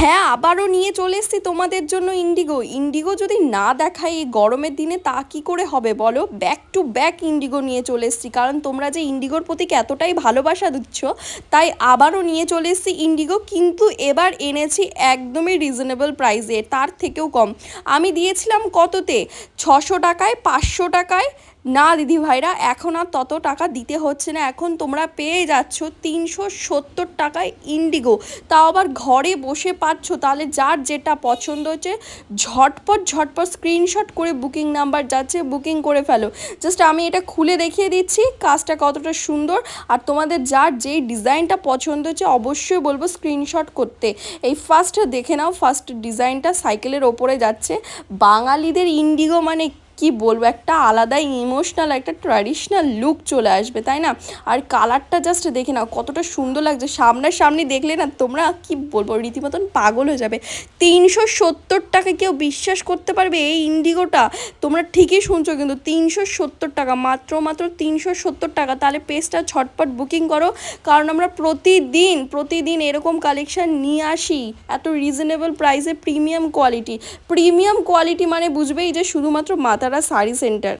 হ্যাঁ, আবারও নিয়ে চলে এসেছি তোমাদের জন্য ইন্ডিগো। ইন্ডিগো যদি না দেখাই এই গরমের দিনে তা কি করে হবে বলো? ব্যাক টু ব্যাক ইন্ডিগো নিয়ে চলে এসেছি, কারণ তোমরা যে ইন্ডিগোর প্রতি এতটাই ভালোবাসা দিচ্ছ, তাই আবারও নিয়ে চলে এসেছি ইন্ডিগো। কিন্তু এবার এনেছি একদমই রিজনেবল প্রাইসে, তার থেকেও কম। আমি দিয়েছিলাম কততে? 600 টাকায়, 500 টাকায়। না দিদি ভাইরা, এখন আর তত টাকা দিতে হচ্ছে না, এখন তোমরা পেয়ে যাচ্ছ 370 টাকায় ইন্ডিগো। তাও আবার ঘরে বসে পাচ্ছ। তাহলে যার যেটা পছন্দ হচ্ছে ঝটপট ঝটপট স্ক্রিনশট করে বুকিং নাম্বার যাচ্ছে, বুকিং করে ফেলো। জাস্ট আমি এটা খুলে দেখিয়ে দিচ্ছি কাজটা কতটা সুন্দর। আর তোমাদের যার যেই ডিজাইনটা পছন্দ হচ্ছে অবশ্যই বলবো স্ক্রিনশট করতে। এই ফার্স্ট দেখে নাও, ফার্স্ট ডিজাইনটা সাইকেলের ওপরে যাচ্ছে। বাঙালিদের ইন্ডিগো মানে কি বলবো, একটা আলাদাই ইমোশনাল, একটা ট্র্যাডিশনাল লুক চলে আসবে, তাই না? আর কালারটা জাস্ট দেখে নাও কতটা সুন্দর লাগছে। সামনাসামনি দেখলে না তোমরা কি বলবো, রীতিমতন পাগল হয়ে যাবে। 370 টাকা, কেউ বিশ্বাস করতে পারবে এই ইন্ডিগোটা? তোমরা ঠিকই শুনছো, কিন্তু 370 টাকা, মাত্র 370 টাকা। তাহলে পেজটা ছটপট বুকিং করো, কারণ আমরা প্রতিদিন এরকম কালেকশান নিয়ে আসি এত রিজনেবল প্রাইসে। প্রিমিয়াম কোয়ালিটি মানে বুঝবেই যে শুধুমাত্র মাতারা শাড়ি সেন্টার।